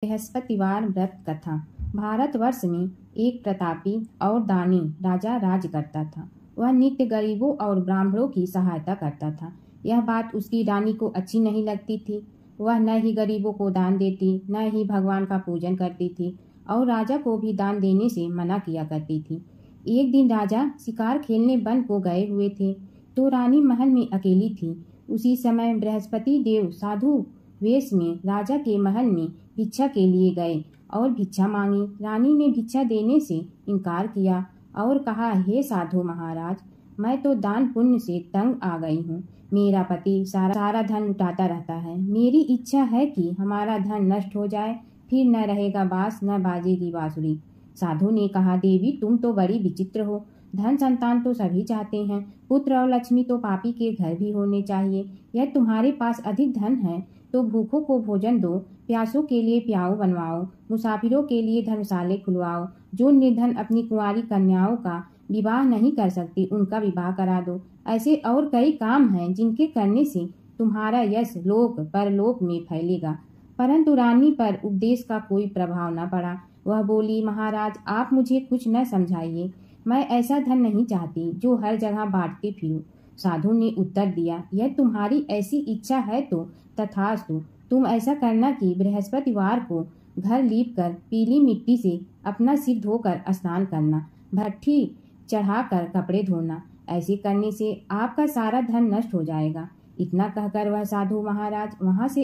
बृहस्पतिवार व्रत कथा। भारतवर्ष में एक प्रतापी और दानी राजा राज करता था। वह नित्य गरीबों और ब्राह्मणों की सहायता करता था। यह बात उसकी रानी को अच्छी नहीं लगती थी। वह न ही गरीबों को दान देती, न ही भगवान का पूजन करती थी और राजा को भी दान देने से मना किया करती थी। एक दिन राजा शिकार खेलने वन को गए हुए थे तो रानी महल में अकेली थी। उसी समय बृहस्पति देव साधु वेश में राजा के महल में भिक्षा के लिए गए और भिक्षा मांगी। रानी ने भिक्षा देने से इनकार किया और कहा, हे साधु महाराज, मैं तो दान पुण्य से तंग आ गई हूँ। मेरा पति सारा धन लुटाता रहता है। मेरी इच्छा है कि हमारा धन नष्ट हो जाए, फिर न रहेगा बांस न बाजेगी बांसुरी। साधु ने कहा, देवी तुम तो बड़ी विचित्र हो। धन संतान तो सभी चाहते हैं, पुत्र और लक्ष्मी तो पापी के घर भी होने चाहिए। यह तुम्हारे पास अधिक धन है तो भूखों को भोजन दो, प्यासों के लिए प्याऊ बनवाओ, मुसाफिरों के लिए धर्मशाले खुलवाओ। जो निर्धन अपनी कुंवारी कन्याओं का विवाह नहीं कर सकती उनका विवाह करा दो। ऐसे और कई काम हैं जिनके करने से तुम्हारा यश लोक परलोक में फैलेगा। परंतु रानी पर उपदेश का कोई प्रभाव न पड़ा। वह बोली, महाराज आप मुझे कुछ न समझाइए। मैं ऐसा धन नहीं चाहती जो हर जगह बांटते फिरूं। साधु ने उत्तर दिया, यह तुम्हारी ऐसी इच्छा है तो तथास्तु। तुम ऐसा करना कि बृहस्पतिवार को घर लीप कर पीली मिट्टी से अपना सिर धोकर स्नान करना, भट्ठी चढ़ाकर कपड़े धोना। ऐसे करने से आपका सारा धन नष्ट हो जाएगा। इतना कहकर वह साधु महाराज वहां से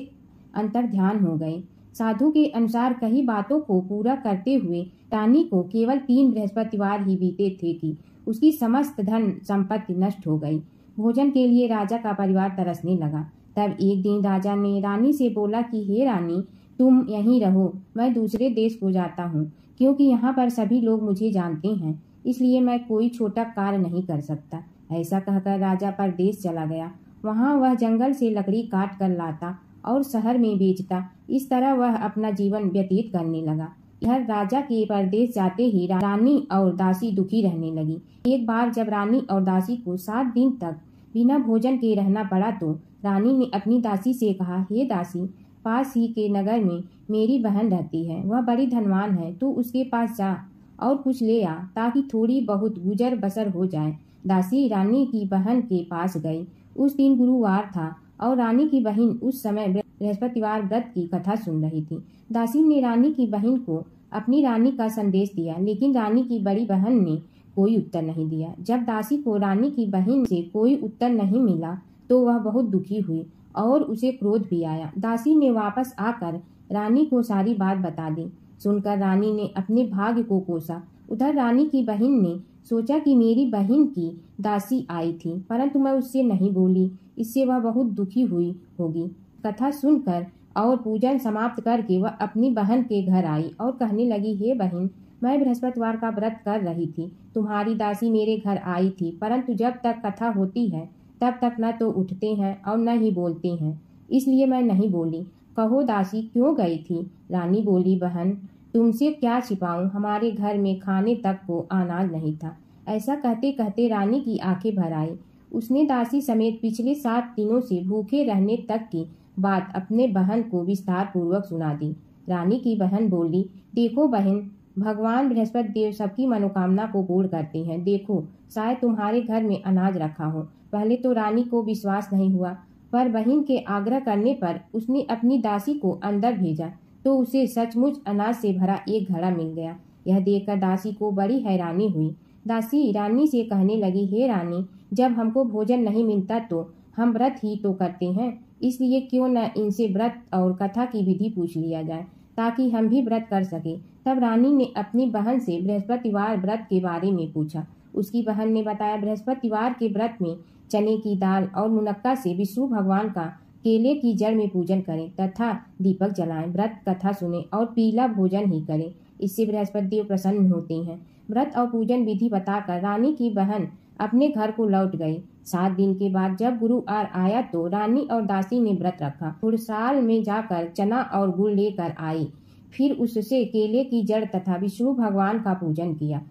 अंतर्ध्यान हो गए। साधु के अनुसार कई बातों को पूरा करते हुए रानी को केवल 3 बृहस्पतिवार ही बीते थे कि उसकी समस्त धन संपत्ति नष्ट हो गई। भोजन के लिए राजा का परिवार तरसने लगा। तब एक दिन राजा ने रानी से बोला कि हे रानी, तुम यहीं रहो, मैं दूसरे देश को जाता हूँ, क्योंकि यहाँ पर सभी लोग मुझे जानते हैं, इसलिए मैं कोई छोटा कार्य नहीं कर सकता। ऐसा कहकर राजा परदेश चला गया। वहाँ वह जंगल से लकड़ी काट कर लाता और शहर में बेचता। इस तरह वह अपना जीवन व्यतीत करने लगा। इधर राजा के परदेश जाते ही रानी और दासी दुखी रहने लगी। एक बार जब रानी और दासी को 7 दिन तक बिना भोजन के रहना पड़ा तो रानी ने अपनी दासी से कहा, हे दासी, पास ही के नगर में मेरी बहन रहती है, वह बड़ी धनवान है, तू उसके पास जा और कुछ ले आ ताकि थोड़ी बहुत गुजर बसर हो जाए। दासी रानी की बहन के पास गई। उस दिन गुरुवार था और रानी की बहन उस समय बृहस्पतिवार व्रत की कथा सुन रही थी। दासी ने रानी की बहन को अपनी रानी का संदेश दिया, लेकिन रानी की बड़ी बहन ने कोई उत्तर नहीं दिया। जब दासी को रानी की बहन से कोई उत्तर नहीं मिला तो वह बहुत दुखी हुई और उसे क्रोध भी आया। दासी ने वापस आकर रानी को सारी बात बता दी। सुनकर रानी ने अपने भाग्य को कोसा। उधर रानी की बहन ने सोचा कि मेरी बहन की दासी आई थी, परंतु मैं उससे नहीं बोली, इससे वह बहुत दुखी हुई होगी। कथा सुनकर और पूजन समाप्त करके वह अपनी बहन के घर आई और कहने लगी, हे बहन, मैं बृहस्पतिवार का व्रत कर रही थी। तुम्हारी दासी मेरे घर आई थी, परंतु जब तक कथा होती है तब तक न तो उठते हैं और न ही बोलते हैं, इसलिए मैं नहीं बोली। कहो दासी क्यों गई थी? रानी बोली, बहन तुमसे क्या छिपाऊं, हमारे घर में खाने तक को अनाज नहीं था। ऐसा कहते कहते रानी की आंखें भर आई। उसने दासी समेत पिछले 7 दिनों से भूखे रहने तक की बात अपने बहन को विस्तार पूर्वक सुना दी। रानी की बहन बोली, देखो बहन, भगवान बृहस्पति देव सबकी मनोकामना को पूर्ण करते हैं। देखो, शायद तुम्हारे घर में अनाज रखा हो। पहले तो रानी को विश्वास नहीं हुआ, पर बहन के आग्रह करने पर उसने अपनी दासी को अंदर भेजा तो उसे सचमुच अनाज से भरा एक घड़ा मिल गया। यह देखकर दासी को बड़ी हैरानी हुई। दासी रानी से कहने लगी, हे रानी, जब हमको भोजन नहीं मिलता तो हम व्रत ही तो करते हैं, इसलिए क्यों न इनसे व्रत और कथा की विधि पूछ लिया जाए ताकि हम भी व्रत कर सके। तब रानी ने अपनी बहन से बृहस्पतिवार व्रत के बारे में पूछा। उसकी बहन ने बताया, बृहस्पतिवार के व्रत में चने की दाल और मुनक्का से विष्णु भगवान का केले की जड़ में पूजन करें तथा दीपक जलाएं, व्रत कथा सुने और पीला भोजन ही करें, इससे बृहस्पति देव प्रसन्न होते हैं। व्रत और पूजन विधि बताकर रानी की बहन अपने घर को लौट गई। 7 दिन के बाद जब गुरुवार आया तो रानी और दासी ने व्रत रखा। खुड़साल में जाकर चना और गुड़ लेकर आई, फिर उससे केले की जड़ तथा विष्णु भगवान का पूजन किया।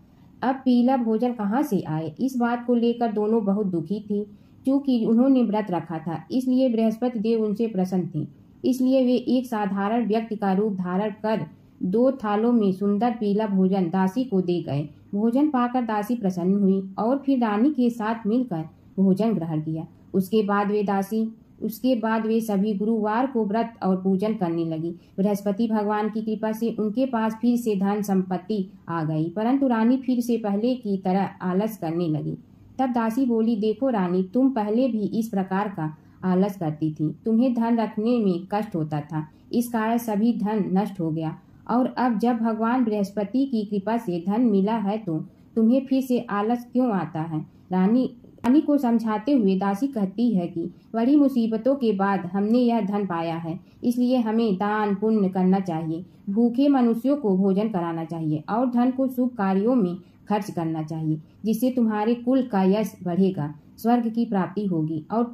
अब पीला भोजन कहाँ से आए, इस बात को लेकर दोनों बहुत दुखी थी। चूंकि उन्होंने व्रत रखा था, इसलिए बृहस्पति देव उनसे प्रसन्न थे। इसलिए वे एक साधारण व्यक्ति का रूप धारण कर 2 थालों में सुंदर पीला भोजन दासी को दे गए। भोजन पाकर दासी प्रसन्न हुई और फिर रानी के साथ मिलकर भोजन ग्रहण किया। उसके बाद वे सभी गुरुवार को व्रत और पूजन करने लगी। बृहस्पति भगवान की कृपा से उनके पास फिर से धन संपत्ति आ गई, परंतु रानी फिर से पहले की तरह आलस करने लगी। तब दासी बोली, देखो रानी, तुम पहले भी इस प्रकार का आलस करती थी। तुम्हें धन रखने में कष्ट होता था, इस कारण सभी धन नष्ट हो गया, और अब जब भगवान बृहस्पति की कृपा से धन मिला है तो तुम्हें फिर से आलस क्यों आता है। रानी को समझाते हुए दासी कहती है कि बड़ी मुसीबतों के बाद हमने यह धन पाया है, इसलिए हमें दान पुण्य करना चाहिए, भूखे मनुष्यों को भोजन कराना चाहिए और धन को शुभ कार्यों में खर्च करना चाहिए, जिससे तुम्हारे कुल का यश बढ़ेगा, स्वर्ग की प्राप्ति होगी और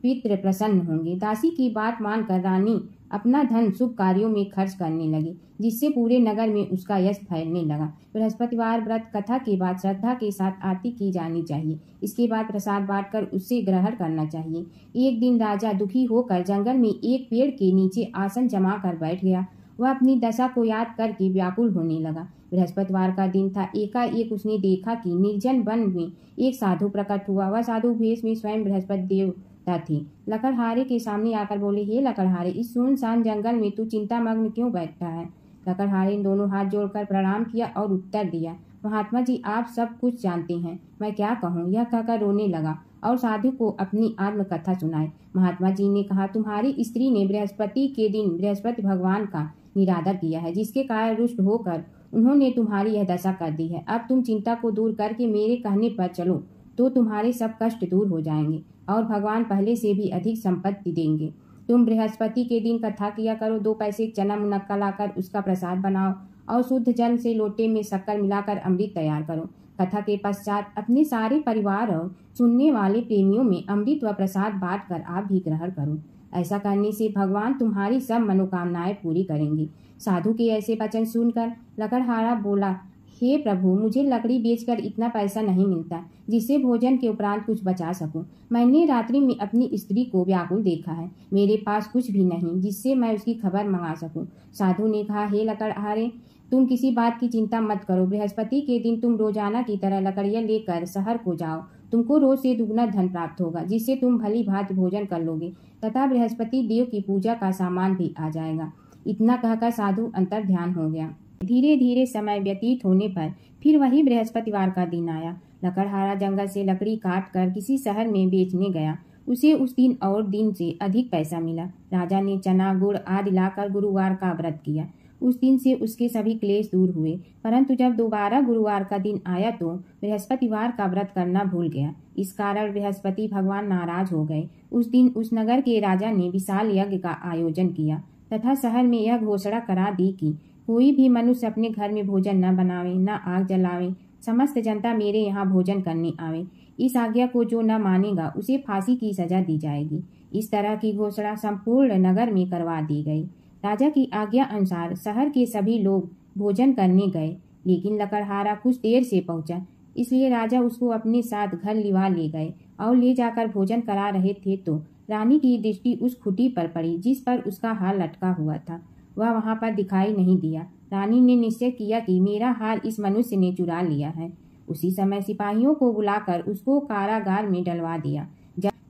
पितृ प्रसन्न होंगे। दासी की बात मानकर रानी अपना धन शुभ कार्यों में खर्च करने लगी, जिससे पूरे नगर में उसका यश फैलने लगा। बृहस्पतिवार व्रत कथा के बाद श्रद्धा के साथ आरती की जानी चाहिए। इसके बाद प्रसाद बांटकर उससे ग्रहण करना चाहिए। एक दिन राजा दुखी होकर जंगल में एक पेड़ के नीचे आसन जमा कर बैठ गया। वह अपनी दशा को याद करके व्याकुल होने लगा। बृहस्पतिवार का दिन था। एकाएक उसने देखा कि निर्जन वन में एक साधु प्रकट हुआ। वह साधु भेष में स्वयं बृहस्पति देवता थी। लकड़हारे के सामने आकर बोले, हे लकड़हारे, इस सुनसान जंगल में तू चिंतामग्न क्यों बैठा है। लकड़हारे ने दोनों हाथ जोड़कर प्रणाम किया और उत्तर दिया, महात्मा जी, आप सब कुछ जानते हैं, मैं क्या कहूँ। यह कहकर रोने लगा और साधु को अपनी आत्मकथा सुनाई। महात्मा जी ने कहा, तुम्हारी स्त्री ने बृहस्पति के दिन बृहस्पति भगवान का निरादर किया है, जिसके कारण रुष्ट होकर उन्होंने तुम्हारी यह दशा कर दी है। अब तुम चिंता को दूर करके मेरे कहने पर चलो तो तुम्हारे सब कष्ट दूर हो जाएंगे और भगवान पहले से भी अधिक संपत्ति देंगे। तुम बृहस्पति के दिन कथा किया करो, 2 पैसे चना मुनक्का लाकर उसका प्रसाद बनाओ और शुद्ध जल से लोटे में शक्कर मिलाकर अमृत तैयार करो। कथा के पश्चात अपने सारे परिवार और सुनने वाले प्रेमियों में अमृत व प्रसाद बांटकर आप भी ग्रहण करो। ऐसा करने से भगवान तुम्हारी सब मनोकामनाएं पूरी करेंगे। साधु के ऐसे वचन सुनकर लकड़हारा बोला, हे प्रभु, मुझे लकड़ी बेचकर इतना पैसा नहीं मिलता जिससे भोजन के उपरांत कुछ बचा सकूं। मैंने रात्रि में अपनी स्त्री को व्याकुल देखा है, मेरे पास कुछ भी नहीं जिससे मैं उसकी खबर मंगा सकूं। साधु ने कहा, हे लकड़हारे, तुम किसी बात की चिंता मत करो। बृहस्पति के दिन तुम रोजाना की तरह लकड़ियां लेकर शहर को जाओ। तुमको रोज से दुगना धन प्राप्त होगा, जिससे तुम भली भांति भोजन कर लोगे तथा बृहस्पति देव की पूजा का सामान भी आ जाएगा। इतना कहकर साधु अंतर ध्यान हो गया। धीरे धीरे समय व्यतीत होने पर फिर वही बृहस्पतिवार का दिन आया। लकड़हारा जंगल से लकड़ी काट कर किसी शहर में बेचने गया। उसे उस दिन और दिन से अधिक पैसा मिला। राजा ने चना गुड़ आदि लाकर गुरुवार का व्रत किया। उस दिन से उसके सभी क्लेश दूर हुए, परंतु जब दोबारा गुरुवार का दिन आया तो बृहस्पतिवार का व्रत करना भूल गया। इस कारण बृहस्पति भगवान नाराज हो गए। उस दिन उस नगर के राजा ने विशाल यज्ञ का आयोजन किया तथा शहर में यह घोषणा करा दी कि कोई भी मनुष्य अपने घर में भोजन न बनावे, न आग जलावे, समस्त जनता मेरे यहाँ भोजन करने आवे। इस आज्ञा को जो न मानेगा उसे फांसी की सजा दी जाएगी। इस तरह की घोषणा संपूर्ण नगर में करवा दी गई। राजा की आज्ञा अनुसार शहर के सभी लोग भोजन करने गए, लेकिन लकड़हारा कुछ देर से पहुंचा, इसलिए राजा उसको अपने साथ घर लिवा ले गए और ले जाकर भोजन करा रहे थे तो रानी की दृष्टि उस खुटी पर पड़ी जिस पर उसका हार लटका हुआ था। वह वहां पर दिखाई नहीं दिया। रानी ने निश्चय किया कि मेरा हार इस मनुष्य ने चुरा लिया है। उसी समय सिपाहियों को बुलाकर उसको कारागार में डलवा दिया।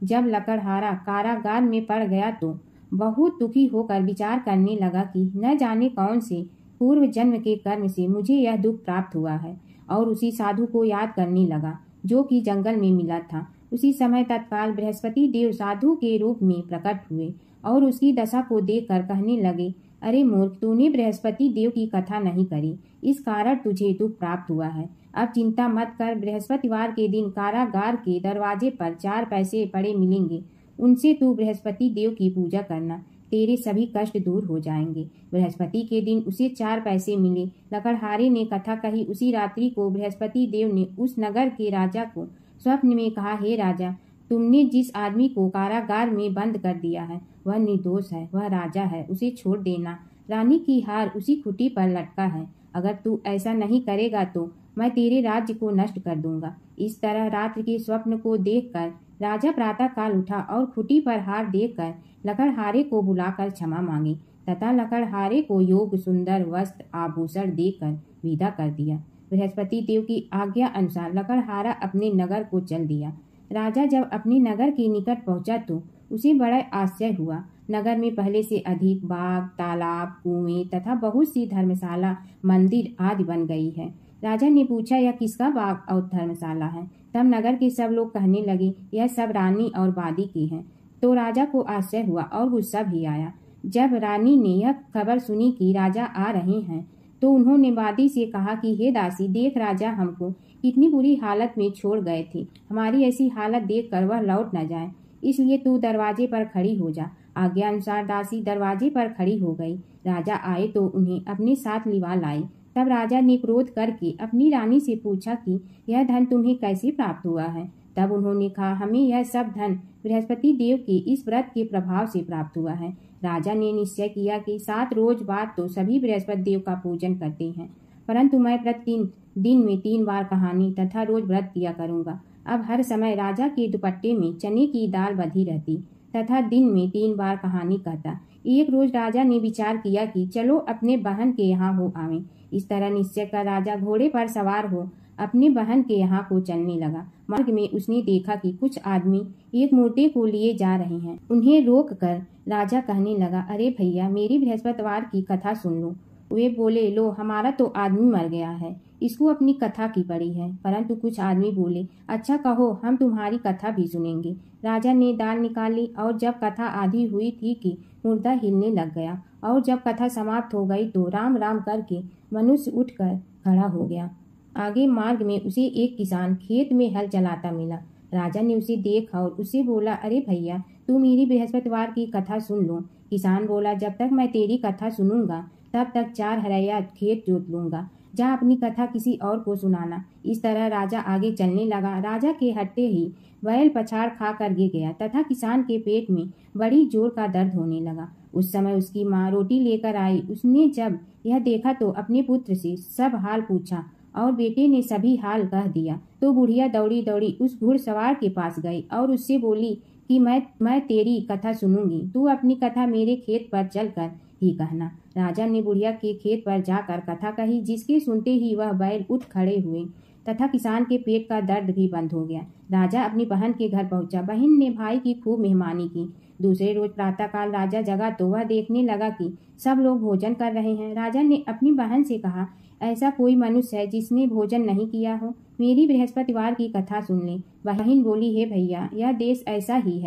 जब लकड़हारा कारागार में पड़ गया तो बहुत दुखी होकर विचार करने लगा कि न जाने कौन से पूर्व जन्म के कर्म से मुझे यह दुख प्राप्त हुआ है, और उसी साधु को याद करने लगा जो कि जंगल में मिला था। उसी समय तत्काल बृहस्पति देव साधु के रूप में प्रकट हुए और उसकी दशा को देखकर कहने लगे, अरे मूर्ख, तूने बृहस्पति देव की कथा नहीं करी, इस कारण तुझे दुख प्राप्त हुआ है। अब चिंता मत कर, बृहस्पतिवार के दिन कारागार के दरवाजे पर 4 पैसे पड़े मिलेंगे, उनसे तू बृहस्पति देव की पूजा करना, तेरे सभी कष्ट दूर हो जाएंगे। बृहस्पति के दिन उसे 4 पैसे मिले। लकड़हारे ने कथा कही। उसी रात्रि को बृहस्पति देव ने उस नगर के राजा को स्वप्न में कहा, हे राजा, तुमने जिस आदमी को कारागार में बंद कर दिया है वह निर्दोष है, वह राजा है, उसे छोड़ देना। रानी की हार उसी खुटी पर लटका है। अगर तू ऐसा नहीं करेगा तो मैं तेरे राज्य को नष्ट कर दूंगा। इस तरह रात्रि के स्वप्न को देखकर राजा प्रातः काल उठा और खुटी पर हार देखकर लकड़हारे को बुलाकर क्षमा मांगी तथा लकड़हारे को योग सुंदर वस्त्र आभूषण देकर विदा कर दिया। बृहस्पति देव की आज्ञा अनुसार लकड़हारा अपने नगर को चल दिया। राजा जब अपने नगर के निकट पहुंचा तो उसे बड़ा आश्चर्य हुआ। नगर में पहले से अधिक बाग, तालाब, कुएं तथा बहुत सी धर्मशाला, मंदिर आदि बन गई है। राजा ने पूछा, यह किसका बाग और धर्मशाला है? तब नगर के सब लोग कहने लगे, यह सब रानी और बादी की हैं। तो राजा को आश्चर्य हुआ और गुस्सा भी आया। जब रानी ने यह खबर सुनी कि राजा आ रहे हैं तो उन्होंने बादी से कहा कि हे दासी, देख राजा हमको कितनी बुरी हालत में छोड़ गए थे। हमारी ऐसी हालत देखकर वह लौट न जाए, इसलिए तू दरवाजे पर खड़ी हो जा। आज्ञा अनुसार दासी दरवाजे पर खड़ी हो गई। राजा आए तो उन्हें अपने साथ लिवा लाई। तब राजा ने क्रोध करके अपनी रानी से पूछा कि यह धन तुम्हें कैसे प्राप्त हुआ है? तब उन्होंने कहा, हमें यह सब धन बृहस्पति देव के इस व्रत के प्रभाव से प्राप्त हुआ है। राजा ने निश्चय किया कि 7 रोज बाद तो सभी बृहस्पति देव का पूजन करते हैं, परंतु मैं प्रतिदिन दिन में 3 बार कहानी तथा रोज व्रत किया करूंगा। अब हर समय राजा के दुपट्टे में चने की दाल बंधी रहती तथा दिन में 3 बार कहानी कहता। एक रोज राजा ने विचार किया कि चलो अपने बहन के यहाँ हो आवें। इस तरह निश्चय कर राजा घोड़े पर सवार हो अपने बहन के यहाँ को चलने लगा। मार्ग में उसने देखा कि कुछ आदमी एक मूर्ति को लिए जा रहे हैं। उन्हें रोक कर राजा कहने लगा, अरे भैया, मेरी बृहस्पतिवार की कथा सुन लो। वे बोले, लो, हमारा तो आदमी मर गया है, इसको अपनी कथा की पड़ी है। परंतु कुछ आदमी बोले, अच्छा कहो, हम तुम्हारी कथा भी सुनेंगे। राजा ने दाल निकाली और जब कथा आधी हुई थी कि मुर्दा हिलने लग गया और जब कथा समाप्त हो गई तो राम राम करके मनुष्य उठकर खड़ा हो गया। आगे मार्ग में उसे एक किसान खेत में हल चलाता मिला। राजा ने उसे देखा और उससे बोला, अरे भैया, तू मेरी बृहस्पतिवार की कथा सुन लो। किसान बोला, जब तक मैं तेरी कथा सुनूंगा तब तक 4 हरैया खेत जोत लूंगा। जा अपनी कथा किसी और को सुनाना। इस तरह राजा आगे चलने लगा। राजा के हटते ही बैल पछाड़ खा कर गिर गया तथा किसान के पेट में बड़ी जोर का दर्द होने लगा। उस समय उसकी माँ रोटी लेकर आई। उसने जब यह देखा तो अपने पुत्र से सब हाल पूछा और बेटे ने सभी हाल कह दिया। तो बुढ़िया दौड़ी दौड़ी उस घुड़सवार के पास गई और उससे बोली कि मैं तेरी कथा सुनूंगी, तू अपनी कथा मेरे खेत पर चलकर ही कहना। राजा ने बुढ़िया के खेत पर जाकर कथा कही, जिसके सुनते ही वह बैल उठ खड़े हुए तथा किसान के पेट का दर्द भी बंद हो गया। राजा अपनी बहन के घर पहुंचा। बहन ने भाई की खूब मेहमानी की। दूसरे रोज प्रातःकाल राजा जगा तो वह देखने लगा कि सब लोग भोजन कर रहे हैं। राजा ने अपनी बहन से कहा, ऐसा कोई मनुष्य है जिसने भोजन नहीं किया हो? मेरी बृहस्पतिवार की कथा सुन ले। बहन बोली, हे भैया, यह देश ऐसा ही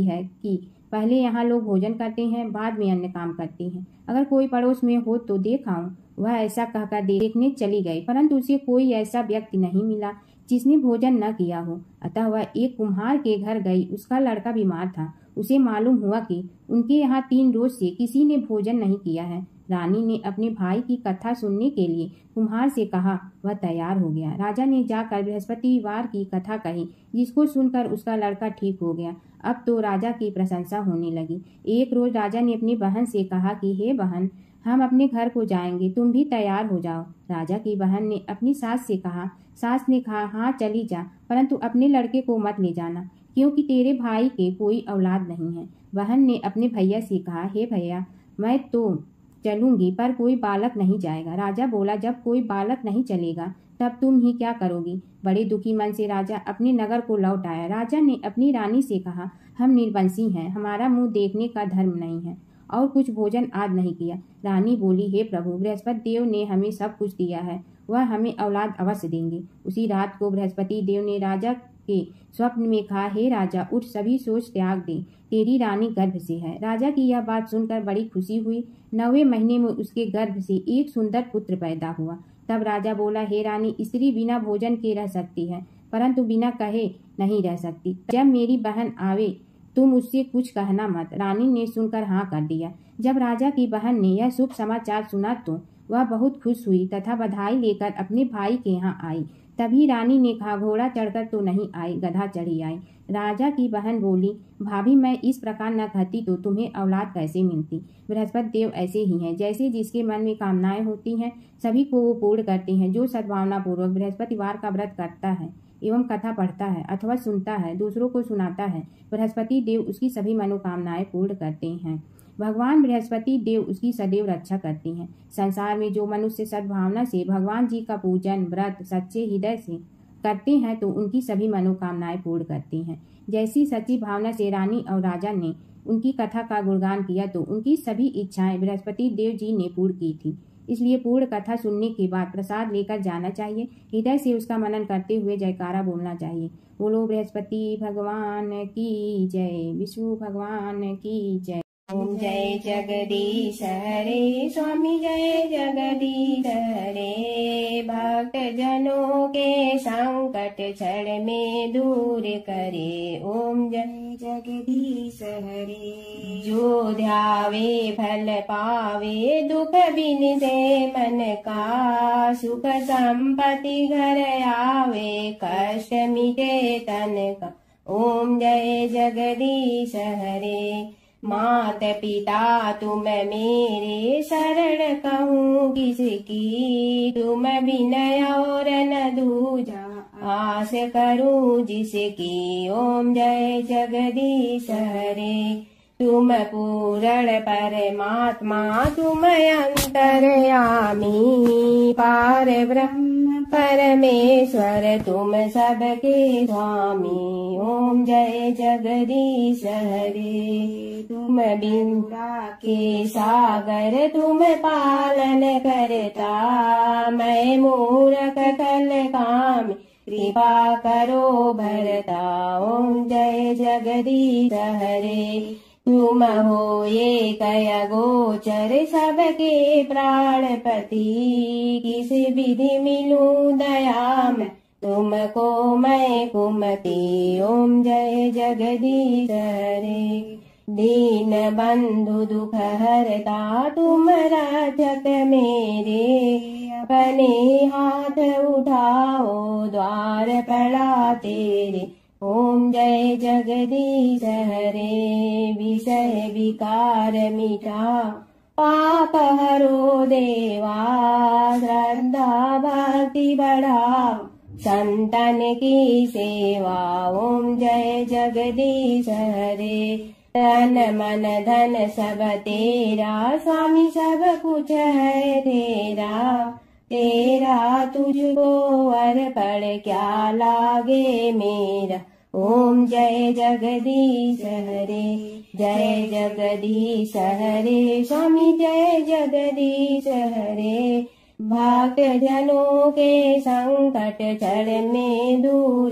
है कि पहले यहाँ लोग भोजन करते हैं, बाद में अन्य काम करते हैं। अगर कोई पड़ोस में हो तो देखाऊं। वह ऐसा कहकर देखने चली गई, परंतु उसे कोई ऐसा व्यक्ति नहीं मिला जिसने भोजन न किया हो। अतः वह एक कुम्हार के घर गई। उसका लड़का बीमार था। उसे मालूम हुआ कि उनके यहाँ 3 रोज से किसी ने भोजन नहीं किया है। रानी ने अपने भाई की कथा सुनने के लिए कुम्हार से कहा। वह तैयार हो गया। राजा ने जाकर बृहस्पतिवार की कथा कही, जिसको सुनकर उसका लड़का ठीक हो गया। अब तो राजा की प्रशंसा होने लगी। एक रोज राजा ने अपनी बहन से कहा कि हे बहन, हम अपने घर को जाएंगे, तुम भी तैयार हो जाओ। राजा की बहन ने अपनी सास से कहा। सास ने कहा, हाँ चली जा, परंतु अपने लड़के को मत ले जाना, क्योंकि तेरे भाई के कोई औलाद नहीं है। बहन ने अपने भैया से कहा, हे भैया, मैं तो चलूंगी पर कोई बालक नहीं जाएगा। राजा बोला, जब कोई बालक नहीं चलेगा तब तुम ही क्या करोगी? बड़े दुखी मन से राजा अपने नगर को लौट आया। राजा ने अपनी रानी से कहा, हम निर्वंशी हैं, हमारा मुंह देखने का धर्म नहीं है और कुछ भोजन आज नहीं किया। रानी बोली, हे प्रभु, बृहस्पति देव ने हमें सब कुछ दिया है, वह हमें औलाद अवश्य देंगे। उसी रात को बृहस्पति देव ने राजा के स्वप्न में कहा, हे राजा, उठ, सभी सोच त्याग दे, तेरी रानी गर्भ से है। राजा की यह बात सुनकर बड़ी खुशी हुई। 9वें महीने में उसके गर्भ से एक सुंदर पुत्र पैदा हुआ। तब राजा बोला, हे रानी, स्त्री बिना भोजन के रह सकती है, परंतु बिना कहे नहीं रह सकती। जब मेरी बहन आवे तुम उससे कुछ कहना मत। रानी ने सुनकर हाँ कर दिया। जब राजा की बहन ने यह शुभ समाचार सुना तो वह बहुत खुश हुई तथा बधाई लेकर अपने भाई के यहाँ आई। तभी रानी ने कहा, घोड़ा चढ़कर तो नहीं आई, गधा चढ़ी आई। राजा की बहन बोली, भाभी, मैं इस प्रकार न कहती तो तुम्हें औलाद कैसे मिलती? बृहस्पति देव ऐसे ही हैं, जैसे जिसके मन में कामनाएं होती हैं सभी को वो पूर्ण करते हैं। जो सद्भावना पूर्वक बृहस्पतिवार का व्रत करता है एवं कथा पढ़ता है अथवा सुनता है, दूसरों को सुनाता है, बृहस्पति देव उसकी सभी मनोकामनाएं पूर्ण करते हैं। भगवान बृहस्पति देव उसकी सदैव रक्षा करते हैं। संसार में जो मनुष्य सद्भावना से भगवान जी का पूजन व्रत सच्चे हृदय से करते हैं तो उनकी सभी मनोकामनाएं पूर्ण करते हैं। जैसी सच्ची भावना से रानी और राजा ने उनकी कथा का गुणगान किया तो उनकी सभी इच्छाएं बृहस्पति देव जी ने पूर्ण की थी। इसलिए पूर्ण कथा सुनने के बाद प्रसाद लेकर जाना चाहिए। हृदय से उसका मनन करते हुए जयकारा बोलना चाहिए। बोलो बृहस्पति भगवान की जय, विष्णु भगवान की जय। ओम जय जगदीश हरे स्वामी जय जगदीश हरे। भक्त जनों के संकट क्षण में दूर करे। ओम जय जगदीश हरे। जो ध्यावे फल पावे दुख बिन से मन का। सुख संपत्ति घर आवे कष्ट मिटे तन का। ओम जय जगदीश हरे। मात पिता तुम मेरे शरण कहूँ किसकी। तुम विनय और न दूजा आस करूँ जिसकी। ओम जय जगदीश हरे। तुम पूर्ण परमात्मा तुम अंतर्यामी। पार ब्रह्म परमेश्वर तुम सबके स्वामी। ओम जय जगदीश हरे। तुम बिंदा के सागर तुम पालन करता। मैं मूर्ख कल काम कृपा करो भरता। ओम जय जगदीश हरे। तुम हो ये कय गोचर सबके प्राणपति। किस विधि मिलूं दया में तुमको मैं कुमति। ओम जय जगदीश हरे। दीन बंधु दुख हरता तुम रक्षक मेरे। अपने हाथ उठाओ द्वार पड़ा तेरे। ओम जय जगदीश हरे। विषय विकार मिटा पाप हरो देवा। श्रद्धा भक्ति बढ़ाओ संतन की सेवा। ओम जय जगदीश हरे। तन मन धन सब तेरा स्वामी सब कुछ है तेरा। तेरा तुझको अर्पण क्या लागे मेरा। ओम जय जगदीश हरे। जय जगदीश हरे स्वामी जय जगदीश हरे। भक्त जनों के संकट क्षण में दूर